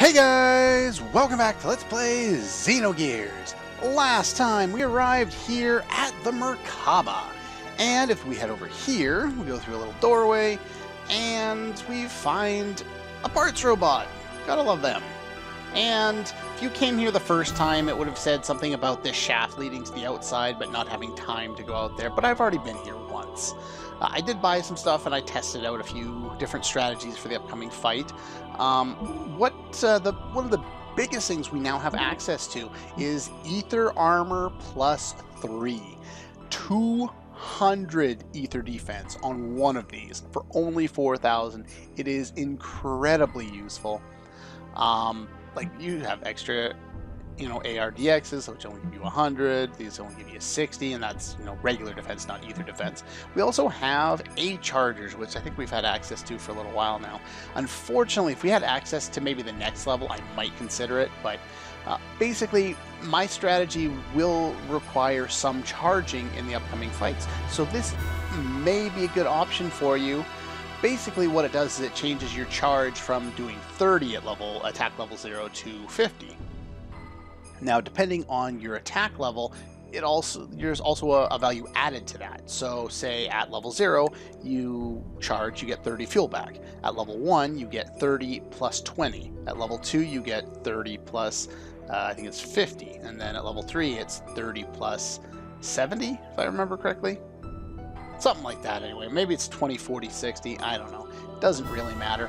Hey guys! Welcome back to Let's Play Xenogears! Last time we arrived here at the Merkabah. And if we head over here, we go through a little doorway, and we find a parts robot. Gotta love them. And if you came here the first time, it would have said something about this shaft leading to the outside, but not having time to go out there. But I've already been here once. I did buy some stuff, and I tested out a few different strategies for the upcoming fight. One of the biggest things we now have access to is Ether Armor plus 3. 200 Ether defense on one of these for only 4,000. It is incredibly useful. Like, you have extra, ARDXs, which only give you 100. These only give you 60, and that's, regular defense, not Ether defense. We also have A chargers, which I think we've had access to for a little while now. Unfortunately, if we had access to maybe the next level, I might consider it, but basically, my strategy will require some charging in the upcoming fights. So this may be a good option for you. Basically what it does is it changes your charge from doing 30 at attack level 0 to 50. Now, depending on your attack level, there's also a value added to that. So say at level 0, you charge, you get 30 fuel back. At level 1, you get 30 plus 20. At level 2, you get 30 plus, I think it's 50. And then at level 3, it's 30 plus 70, if I remember correctly. Something like that anyway. Maybe it's 20, 40, 60. I don't know. It doesn't really matter.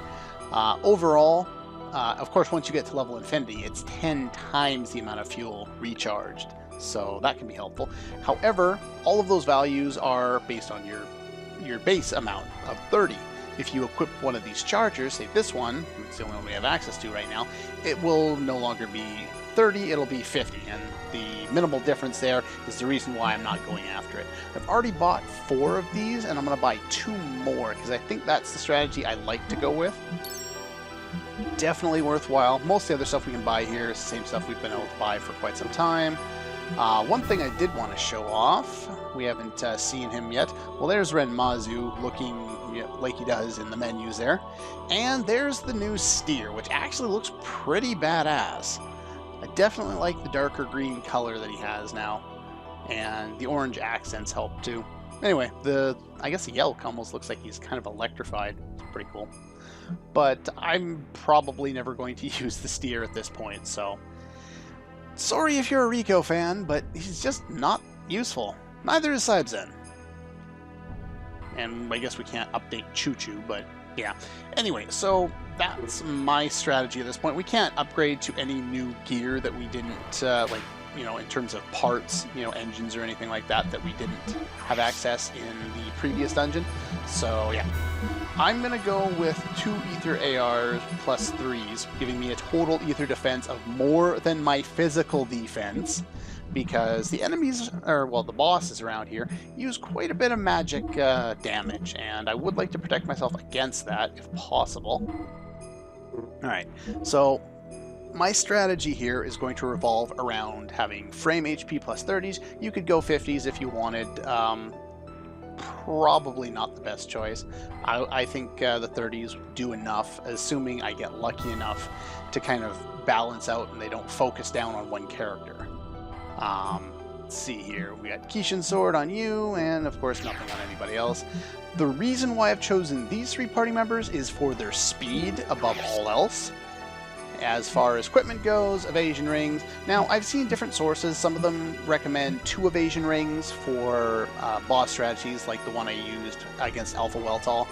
Overall, of course, once you get to level infinity, it's 10 times the amount of fuel recharged. So that can be helpful. However, all of those values are based on your base amount of 30. If you equip one of these chargers, say this one, it's the only one we have access to right now, it will no longer be 30, it'll be 50. And the minimal difference there is the reason why I'm not going after it. I've already bought 4 of these, and I'm going to buy 2 more, because I think that's the strategy I like to go with. Definitely worthwhile. Most of the other stuff we can buy here is the same stuff we've been able to buy for quite some time. One thing I did want to show off, we haven't seen him yet. Well, there's Ren Mazu looking like he does in the menus there. And there's the new steer, which actually looks pretty badass. I definitely like the darker green color that he has now. And the orange accents help too. Anyway, I guess the Yelk almost looks like he's kind of electrified. It's pretty cool. But I'm probably never going to use the steer at this point, so sorry if you're a Rico fan, but he's just not useful. Neither is Saibzen. And I guess we can't update Chu-Chu, but yeah. Anyway, so that's my strategy at this point. We can't upgrade to any new gear that we didn't, in terms of parts, engines or anything like that we didn't have access in the previous dungeon. So yeah. I'm going to go with 2 Ether ARs plus 3s, giving me a total Ether defense of more than my physical defense, because the enemies, the bosses around here, use quite a bit of magic damage, and I would like to protect myself against that if possible. Alright, so my strategy here is going to revolve around having frame HP plus 30s. You could go 50s if you wanted. Probably not the best choice. I think the 30s do enough, assuming I get lucky enough to kind of balance out and they don't focus down on one character. Let's see here. We got Kishin Sword on you, and of course nothing on anybody else. The reason why I've chosen these 3 party members is for their speed above all else. As far as equipment goes, evasion rings. Now, I've seen different sources. Some of them recommend 2 evasion rings for boss strategies, like the one I used against Alpha Weltall.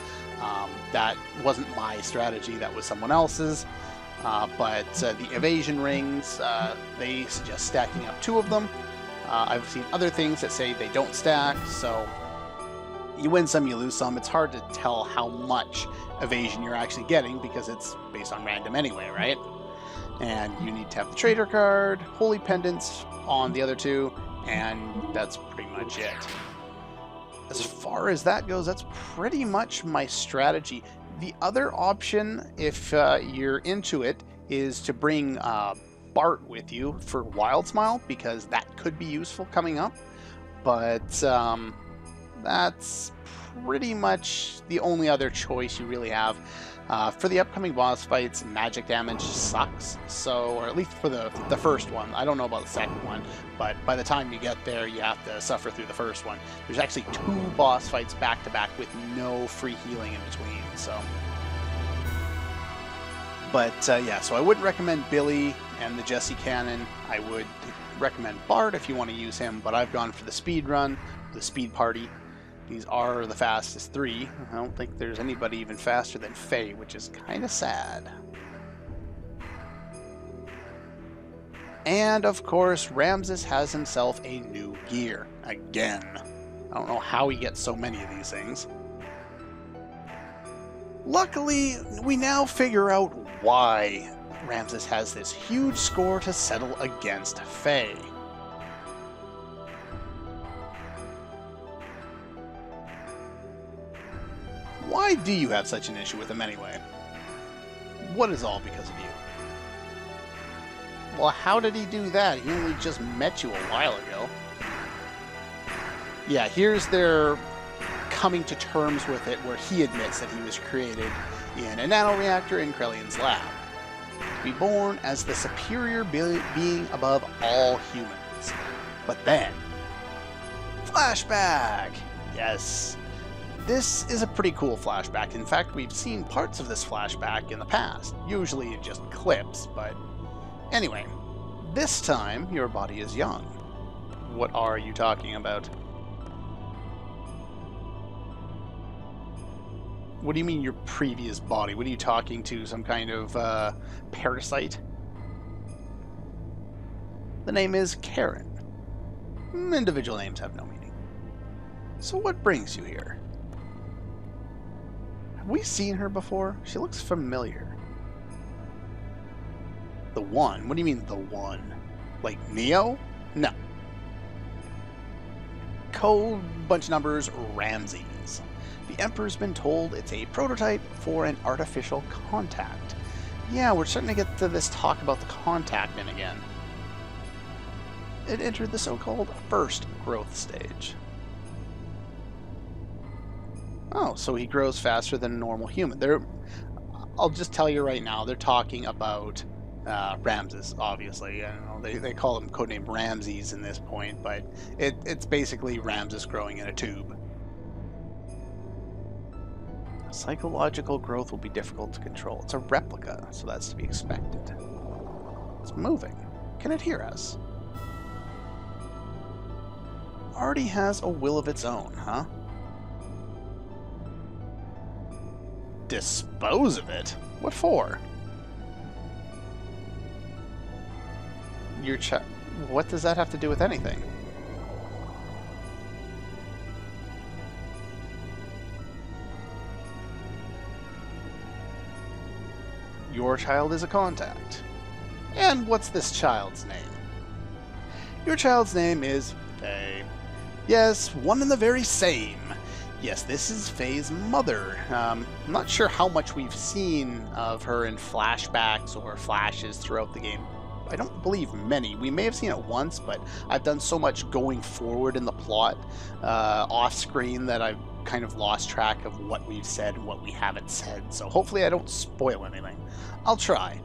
That wasn't my strategy, that was someone else's. But the evasion rings, they suggest stacking up 2 of them. I've seen other things that say they don't stack, so you win some, you lose some. It's hard to tell how much evasion you're actually getting because it's based on random anyway, right? And you need to have the trader card, holy pendants on the other 2, and that's pretty much it. As far as that goes, that's pretty much my strategy. The other option, if you're into it, is to bring Bart with you for Wild Smile, because that could be useful coming up. But that's pretty much the only other choice you really have. For the upcoming boss fights, magic damage sucks, so, or at least for the first one. I don't know about the second one, but by the time you get there, you have to suffer through the first one. There's actually 2 boss fights back to back with no free healing in between, so. But yeah, so I wouldn't recommend Billy and the Jesse Cannon. I would recommend Bart if you want to use him, but I've gone for the speed run, the speed party. These are the fastest 3. I don't think there's anybody even faster than Faye, which is kind of sad. And of course, Ramses has himself a new gear. Again. I don't know how he gets so many of these things. Luckily, we now figure out why Ramses has this huge score to settle against Faye. Why do you have such an issue with him anyway? What is all because of you? Well, how did he do that? He only just met you a while ago. Yeah, here's their coming to terms with it, where he admits that he was created in a nanoreactor in Krellion's lab, to be born as the superior being above all humans. But then, flashback! Yes. This is a pretty cool flashback. In fact, we've seen parts of this flashback in the past, usually in just clips, but anyway, this time your body is young. What are you talking about? What do you mean your previous body? What are you talking to? Some kind of parasite? The name is Karen. Individual names have no meaning. So what brings you here? Have we seen her before? She looks familiar. The One? What do you mean, the One? Like Neo? No. Code, bunch of numbers, Ramses. The Emperor's been told it's a prototype for an artificial contact. Yeah, we're starting to get to this talk about the contact in again. It entered the so-called first growth stage. Oh, so he grows faster than a normal human. I'll just tell you right now, they're talking about Ramses, obviously. I don't know, they call him codename Ramses in this point, but it's basically Ramses growing in a tube. Psychological growth will be difficult to control. It's a replica, so that's to be expected. It's moving. Can it hear us? Already has a will of its own, huh? Dispose of it? What for? What does that have to do with anything? Your child is a contact. And what's this child's name? Your child's name is Faye. Yes, one and the very same. Yes, this is Faye's mother. I'm not sure how much we've seen of her in flashbacks or flashes throughout the game. I don't believe many. We may have seen it once, but I've done so much going forward in the plot off screen that I've kind of lost track of what we've said and what we haven't said. So hopefully I don't spoil anything. I'll try.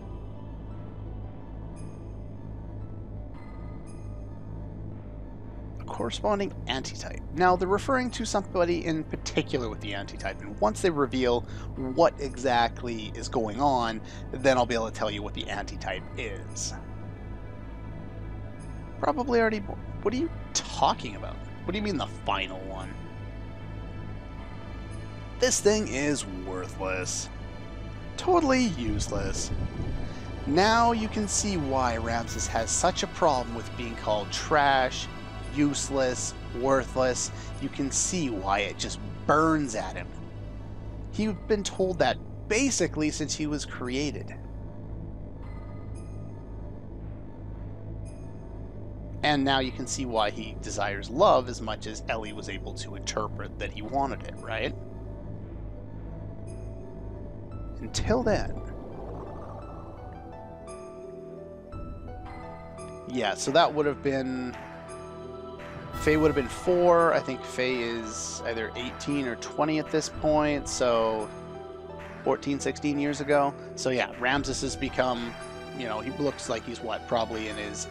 Corresponding antitype. Now, they're referring to somebody in particular with the antitype, and once they reveal what exactly is going on, then I'll be able to tell you what the antitype is. Probably already... What are you talking about? What do you mean the final one? This thing is worthless. Totally useless. Now you can see why Ramses has such a problem with being called trash, useless, worthless. You can see why it just burns at him. He's been told that basically since he was created. And now you can see why he desires love as much as Ellie was able to interpret that he wanted it, right? Until then. Yeah, so that would have been Faye would have been 4. I think Faye is either 18 or 20 at this point, so 14, 16 years ago. So yeah, Ramses has become, you know, he looks like he's what, probably in his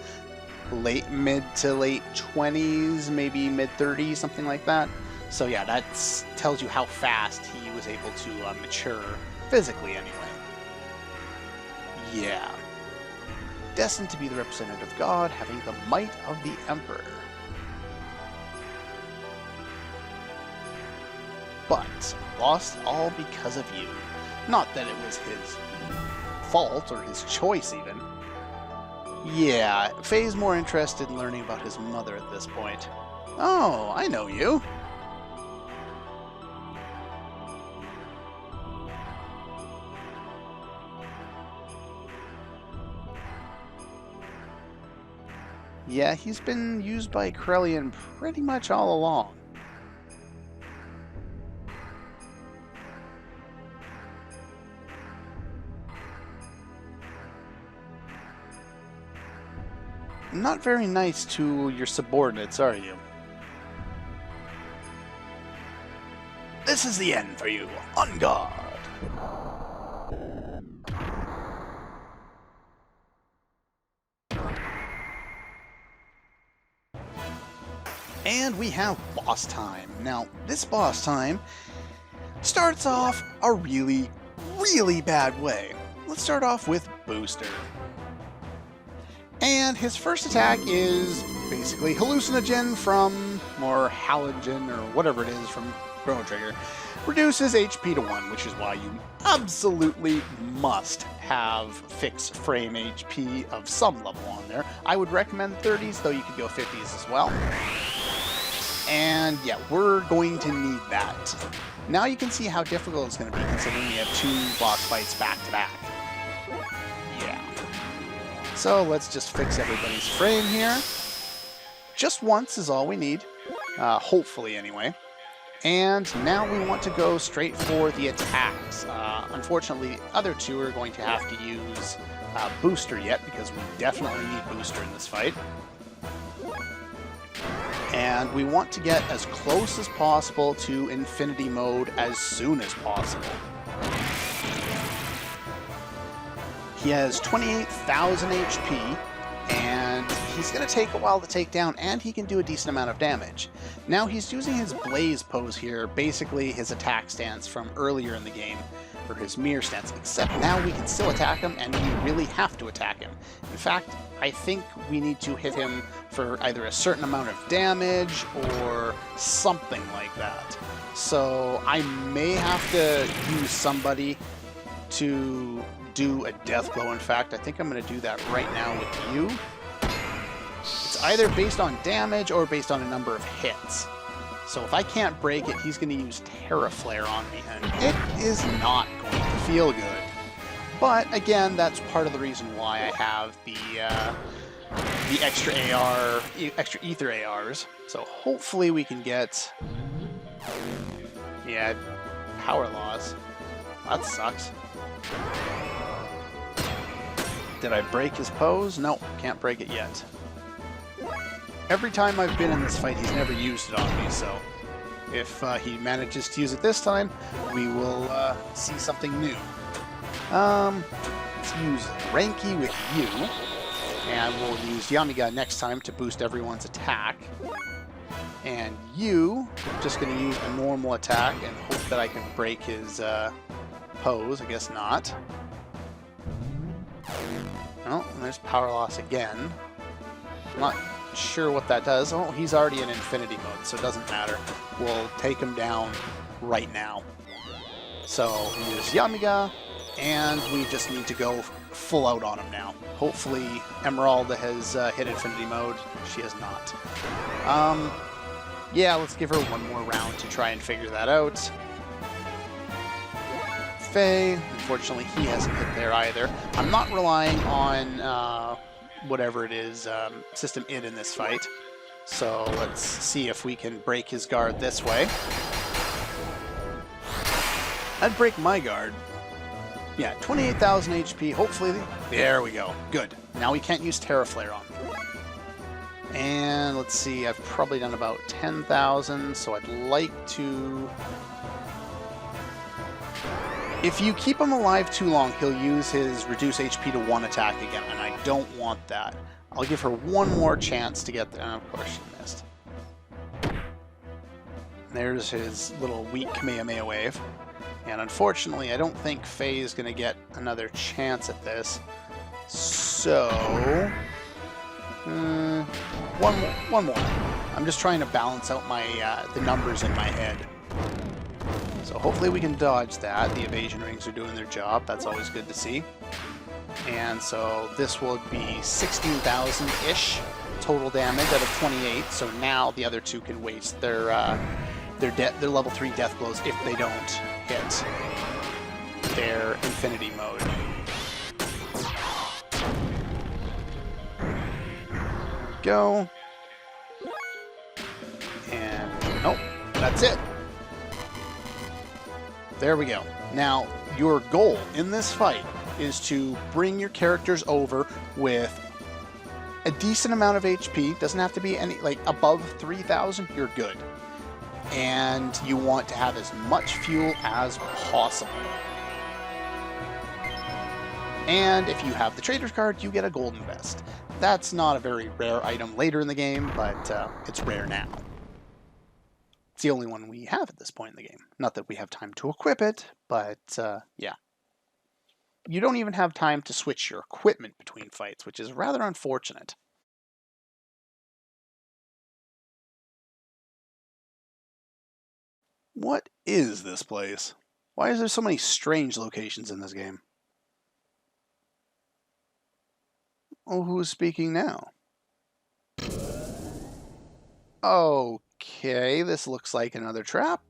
mid to late 20s, maybe mid 30s, something like that. So yeah, that tells you how fast he was able to mature physically anyway. Yeah. Destined to be the representative of God, having the might of the Emperor. But lost all because of you. Not that it was his fault or his choice even. Yeah, Faye's more interested in learning about his mother at this point. Oh, I know you. Yeah, he's been used by Corellian pretty much all along. Not very nice to your subordinates, are you? This is the end for you. On guard. And we have boss time. Now, this boss time starts off a really, really bad way. Let's start off with Booster. And his first attack is basically hallucinogen from, or halogen, or whatever it is from Chrono Trigger. Reduces HP to 1, which is why you absolutely must have fixed frame HP of some level on there. I would recommend 30s, though you could go 50s as well. And yeah, we're going to need that. Now you can see how difficult it's going to be considering we have 2 boss fights back to back. Yeah. So let's just fix everybody's frame here. Just once is all we need. Hopefully anyway. And now we want to go straight for the attacks. Unfortunately, the other 2 are going to have to use Booster yet, because we definitely need Booster in this fight. And we want to get as close as possible to Infinity Mode as soon as possible. He has 28,000 HP, and he's going to take a while to take down, and he can do a decent amount of damage. Now he's using his Blaze pose here, basically his attack stance from earlier in the game, or his mirror stance, except now we can still attack him, and we really have to attack him. In fact, I think we need to hit him for either a certain amount of damage or something like that. So I may have to use somebody to do a death blow. In fact, I think I'm going to do that right now with you. It's either based on damage or based on a number of hits. So if I can't break it, he's going to use Terra Flare on me, and it is not going to feel good. But again, that's part of the reason why I have the extra ether ARs. So hopefully we can get, yeah, power loss. That sucks. Did I break his pose? No, can't break it yet. Every time I've been in this fight, he's never used it on me, so if he manages to use it this time, we will see something new. Let's use Ranky with you, and we'll use Yamiga next time to boost everyone's attack. And you, I'm just going to use a normal attack and hope that I can break his pose. I guess not. Oh, and there's power loss again. I'm not sure what that does. Oh, he's already in infinity mode, so it doesn't matter. We'll take him down right now. So we use Yamiga, and we just need to go full out on him now. Hopefully Emeralda has hit infinity mode. She has not. Yeah, let's give her one more round to try and figure that out. Faye, unfortunately he hasn't hit there either. I'm not relying on whatever it is, System Id in this fight. So let's see if we can break his guard this way. I'd break my guard. Yeah, 28,000 HP, hopefully. There we go. Good. Now we can't use Terra Flare on him. And let's see, I've probably done about 10,000, so I'd like to... If you keep him alive too long, he'll use his reduce HP to 1 attack again, and I don't want that. I'll give her one more chance to get there, and of course she missed. There's his little weak Kamehameha wave. And unfortunately, I don't think Faye is going to get another chance at this. So... one more. I'm just trying to balance out my the numbers in my head. So hopefully we can dodge that. The evasion rings are doing their job. That's always good to see. And so this will be 16,000-ish total damage out of 28. So now the other two can waste their level 3 death blows if they don't hit their infinity mode. Go. And nope, that's it. There we go. Now, your goal in this fight is to bring your characters over with a decent amount of HP. Doesn't have to be any, like, above 3,000, you're good. And you want to have as much fuel as possible. And if you have the trader's card, you get a golden vest. That's not a very rare item later in the game, but it's rare now. It's the only one we have at this point in the game. Not that we have time to equip it, but yeah. You don't even have time to switch your equipment between fights, which is rather unfortunate. What is this place? Why is there so many strange locations in this game? Oh, who's speaking now? Okay, this looks like another trap.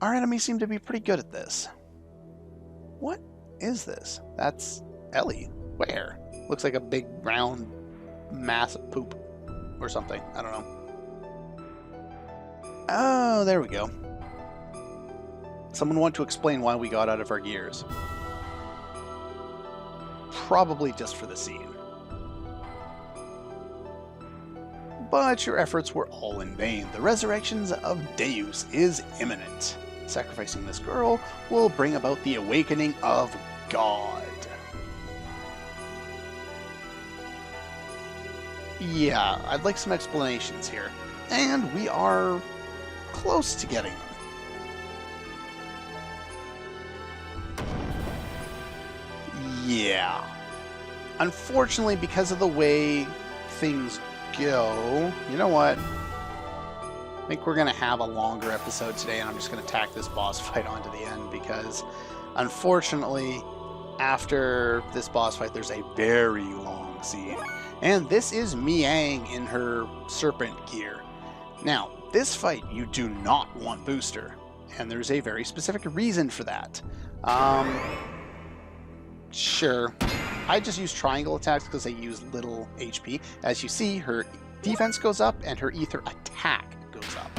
Our enemies seem to be pretty good at this. What is this? That's Ellie. Where? Looks like a big round mass of poop or something. I don't know. Oh, there we go. Someone want to explain why we got out of our gears. Probably just for the scene. But your efforts were all in vain. The resurrection of Deus is imminent. Sacrificing this girl will bring about the awakening of God. Yeah, I'd like some explanations here. And we are close to getting them. Yeah. Unfortunately, because of the way things go, you know what? I think we're going to have a longer episode today, and I'm just going to tack this boss fight onto the end, because unfortunately, after this boss fight, there's a very long scene. And this is Miang in her serpent gear. Now, this fight, you do not want booster, and there's a very specific reason for that. Sure. I just use triangle attacks because they use little HP. As you see, her defense goes up and her ether attack goes up.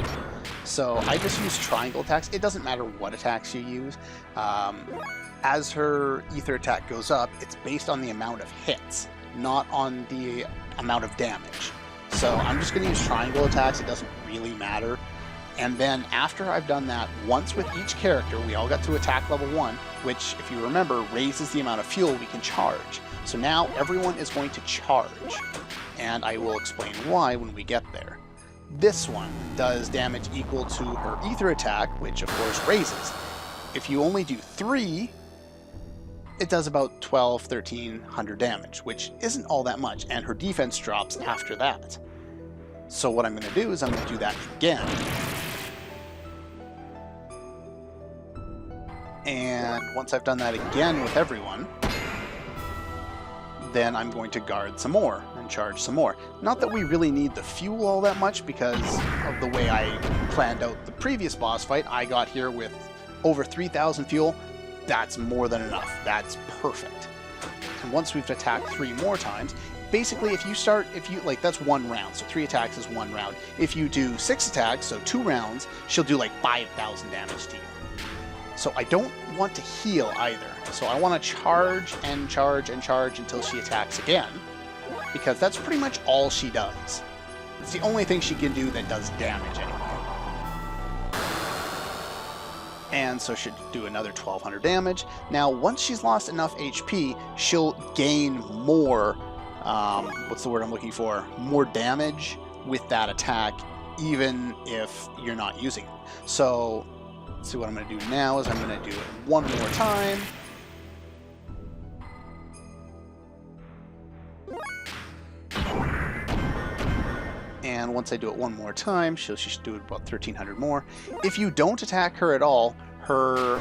So I just use triangle attacks. It doesn't matter what attacks you use. As her ether attack goes up, it's based on the amount of hits, not on the amount of damage. So I'm just going to use triangle attacks. It doesn't really matter. And then after I've done that, once with each character, we all got to attack level 1, which, if you remember, raises the amount of fuel we can charge. So now everyone is going to charge, and I will explain why when we get there. This one does damage equal to her ether attack, which of course raises. If you only do 3, it does about 1,300 damage, which isn't all that much, and her defense drops after that. So what I'm going to do is I'm going to do that again. And once I've done that again with everyone, then I'm going to guard some more and charge some more. Not that we really need the fuel all that much because of the way I planned out the previous boss fight. I got here with over 3,000 fuel. That's more than enough. That's perfect. And once we've attacked 3 more times, basically like that's 1 round, so 3 attacks is 1 round. If you do 6 attacks, so 2 rounds, she'll do like 5,000 damage to you. So I don't want to heal either. So I want to charge and charge and charge until she attacks again. because that's pretty much all she does. It's the only thing she can do that does damage anyway. And so she'll do another 1200 damage. Now, once she's lost enough HP, she'll gain more, what's the word I'm looking for? More damage with that attack, even if you're not using it. So, let's see what I'm going to do now is I'm going to do it one more time. And once I do it one more time, she should do it about 1300 more. If you don't attack her at all, her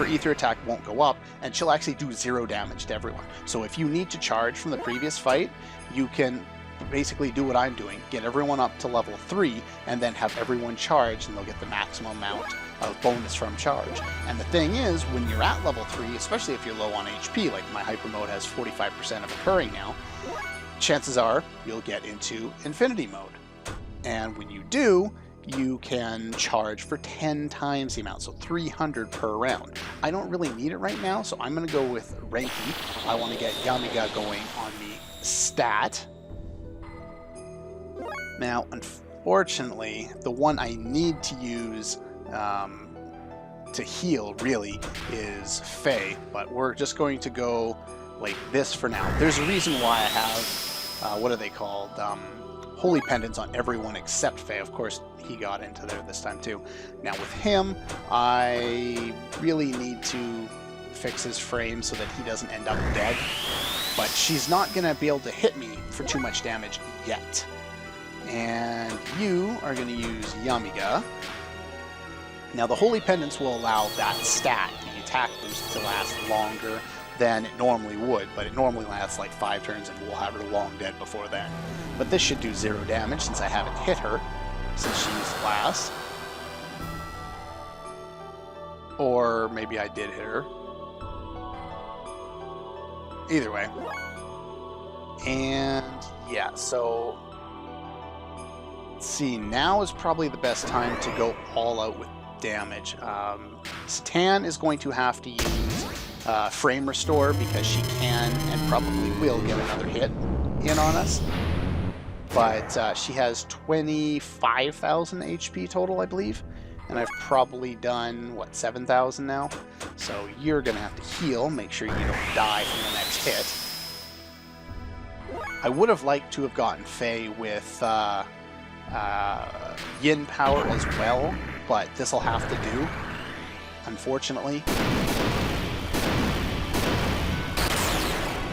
ether attack won't go up, and she'll actually do 0 damage to everyone. So if you need to charge from the previous fight, you can basically do what I'm doing, get everyone up to level 3, and then have everyone charge, and they'll get the maximum amount of bonus from charge. And the thing is, when you're at level 3, especially if you're low on HP, like my hyper mode has 45% of occurring now, chances are you'll get into infinity mode. And when you do, you can charge for 10 times the amount, so 300 per round. I don't really need it right now, so I'm going to go with Renki. I want to get Yamiga going on the stat. Now, unfortunately, the one I need to use to heal, really, is Faye, but we're just going to go like this for now. There's a reason why I have, what are they called? Holy Pendants on everyone except Faye. Of course, he got into there this time too. Now with him, I really need to fix his frame so that he doesn't end up dead. But she's not going to be able to hit me for too much damage yet. And you are going to use Yamiga. Now the Holy Pendants will allow that stat, the attack boost, to last longer than it normally would, but it normally lasts like 5 turns and we'll have her long dead before then. But this should do 0 damage since I haven't hit her since she's last. Or maybe I did hit her. Either way. And yeah, so let's see, now is probably the best time to go all out with damage. Stan is going to have to use frame restore because she can and probably will get another hit in on us. But she has 25,000 HP total, I believe. And I've probably done, what, 7,000 now? So you're going to have to heal, make sure you don't die from the next hit. I would have liked to have gotten Faye with Yin power as well, but this will have to do, unfortunately.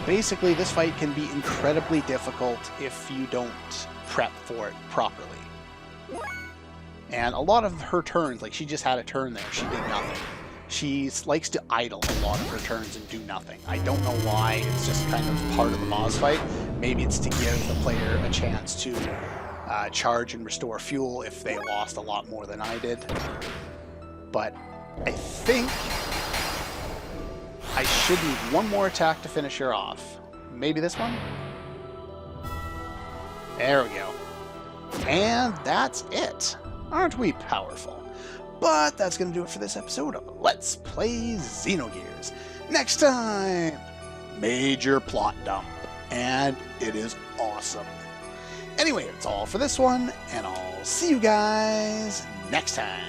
Basically, this fight can be incredibly difficult if you don't prep for it properly. And a lot of her turns, like she just had a turn there, she did nothing. She likes to idle a lot of her turns and do nothing. I don't know why, it's just kind of part of the boss fight. Maybe it's to give the player a chance to charge and restore fuel if they lost a lot more than I did. But I think I should need one more attack to finish her off. Maybe this one? There we go. And that's it. Aren't we powerful? But that's going to do it for this episode of Let's Play Xenogears. Next time, major plot dump. And it is awesome. Anyway, that's all for this one, and I'll see you guys next time.